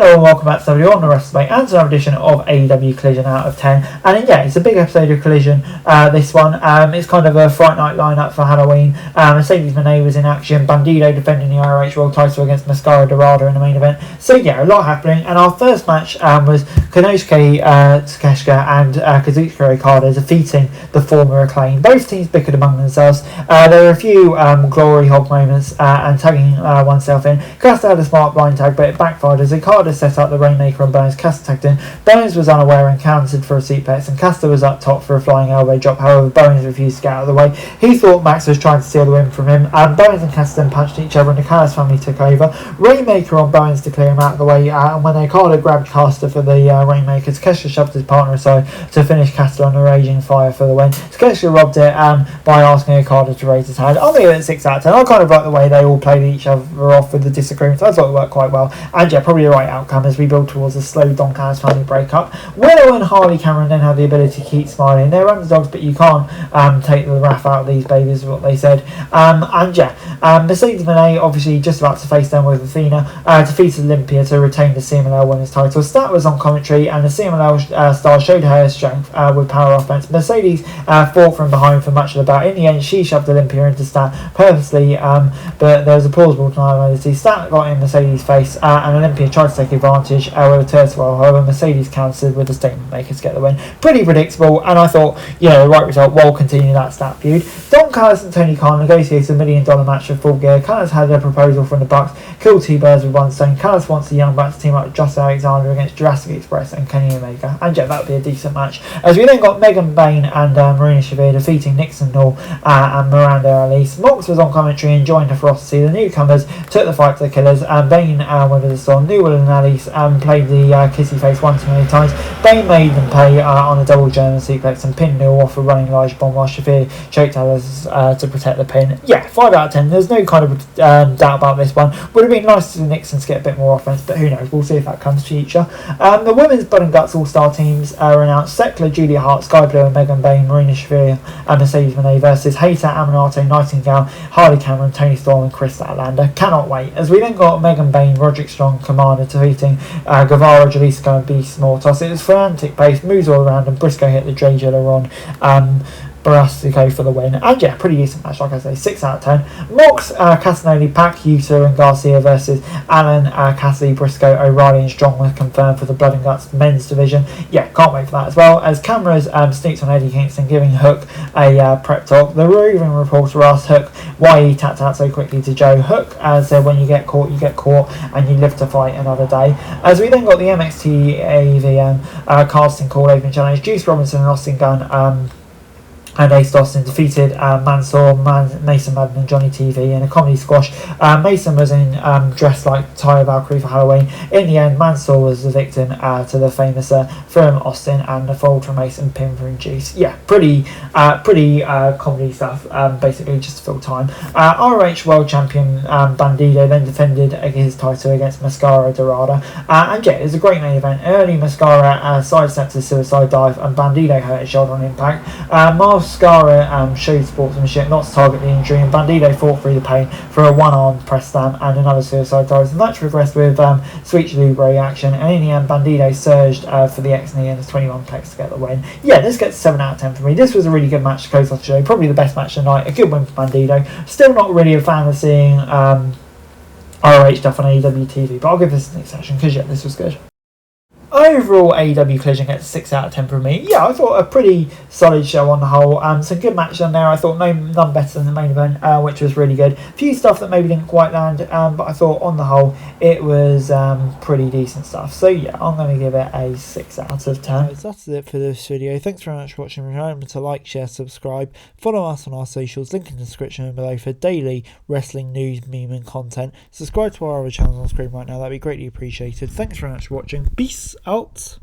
Hello and welcome back to somebody on the Wrestling and another edition of AEW Collision Out of 10. And yeah, it's a big episode of Collision, this one. It's kind of a Fright Night lineup for Halloween. Mercedes Moné was in action, Bandido defending the ROH World title against Mascara Dorada in the main event. So yeah, a lot happening. And our first match was Konosuke Takeshita and Kazuchika Okada defeating the former Acclaim. Both teams bickered among themselves. There were a few glory hog moments and tagging oneself in. Kasta had a smart blind tag, but it backfired as Okada set up the Rainmaker on Burns. Kasta tagged in. Burns was unaware and countered for a suplex, and Kasta was up top for a flying elbow drop. However, Burns refused to get out of the way. He thought Max was trying to steal the win from him, and Burns and Kasta then punched each other, and the Callis family took over. Rainmaker on Burns to clear him out of the way, and when Okada grabbed Kasta for the Rainmaker, Takeshita shoved his partner aside to finish Kasta on a raging fire for the win. Takeshita robbed it by asking Okada to raise his hand. I'll give it a 6 out of 10. I kind of like the way they all played each other off with the disagreements. I thought it worked quite well, and yeah, probably the right outcome as we build towards a slow Don Callis family breakup. Willow and Harley Cameron then have the ability to keep smiling. They're underdogs, but you can't take the wrath out of these babies, is what they said. And yeah, Mercedes Moné obviously just about to face them with Athena, defeated Olympia to retain the CMLL Women's title. Stat was on commentary, and the CMLL star showed her strength with power offense. Mercedes fought from behind for much of the bout. In the end, she shoved Olympia into Stat purposely, but there was a plausible deniability. Stat got in Mercedes' face, and Olympia tried to take advantage with a turtle. However, Mercedes countered with a statement maker to get the win. Pretty predictable, and I thought, the right result will continue that Stat feud. Don Callis and Tony Khan negotiated $1 million match for Full Gear. Callis had a proposal from the Bucks, killed 2 birds with one stone. Callis wants the Young Bucks to team up with Justin Alexander against Jurassic Express and Kenny Omega, and yeah, that would be a decent match. As we then got Megan Bayne and Marina Shafir defeating Nixon Null and Miranda Alice. Mox was on commentary and joined the ferocity. The newcomers took the fight to the Killers, and Bayne went with the storm. Newell and Alice played the kissy face one too many times. Bayne made them pay on a double German suplex and pinned Newell off a running Elijah bomb while Shafir choked Alice to protect the pin. Yeah, 5 out of 10. There's no kind of doubt about this one. Would have been nice to Nixon to get a bit more offense, but who knows? We'll see if that comes future. The women's Blood and Guts All-Star teams are announced. Sekla, Julia Hart, Sky Blue and Megan Bayne, Marina Shafir and Mercedes Moné versus Hayter, Aminato, Nightingale, Harley Cameron, Tony Storm and Chris Statlander. Cannot wait. As we then got Megan Bayne, Roderick Strong, Commander defeating Guevara, Jalisco and Beast Mortos. It was frantic pace, moves all around, and Briscoe hit the J Jilleron Barrastico for the win. And yeah, pretty decent match, like I say, 6 out of 10. Mox, Castanoli, Pac, Yuta and Garcia versus Allen, Cassidy, Briscoe, O'Reilly and Strong were confirmed for the Blood and Guts men's division. Yeah, can't wait for that as well. As cameras sneaked on Eddie Kingston, giving Hook a prep talk. The roving reporter asked Hook why he tapped out so quickly to Joe. Hook said, when you get caught, and you live to fight another day. As we then got the NXT AEW casting call open challenge, Juice Robinson and Austin Gunn and Ace Austin defeated Mansoor, Mason Madden and Johnny TV in a comedy squash. Mason was in dressed like Tyler Valkyrie for Halloween. In the end, Mansoor was the victim to the famous from Austin and the fold from Mason pin from Juice. Yeah, pretty comedy stuff, basically just to fill time. ROH World Champion Bandido then defended his title against Mascara Dorada. And yeah, it was a great main event. Early Mascara sidestepped a suicide dive and Bandido hurt his shoulder on impact. Mascara showed sportsmanship not to target the injury, and Bandido fought through the pain for a one-arm press slam and another suicide dive. The match progressed with Sweet Chalupa action, and in the end Bandido surged for the X-knee and the 21 plex to get the win. Yeah, this gets 7 out of 10 for me. This was a really good match to close off the show, probably the best match of the night. A good win for Bandido. Still not really a fan of seeing ROH stuff on AEW TV, but I'll give this an exception because yeah, this was good. Overall, AEW Collision gets 6 out of 10 from me. Yeah, I thought a pretty solid show on the whole. Some good matches on there. I thought none better than the main event, which was really good. A few stuff that maybe didn't quite land, but I thought on the whole it was pretty decent stuff. So yeah, I'm going to give it a 6 out of 10. Right, so that's it for this video. Thanks very much for watching. Remember to like, share, subscribe. Follow us on our socials. Link in the description below for daily wrestling news, meme and content. Subscribe to our other channels on screen right now. That'd be greatly appreciated. Thanks very much for watching. Peace out.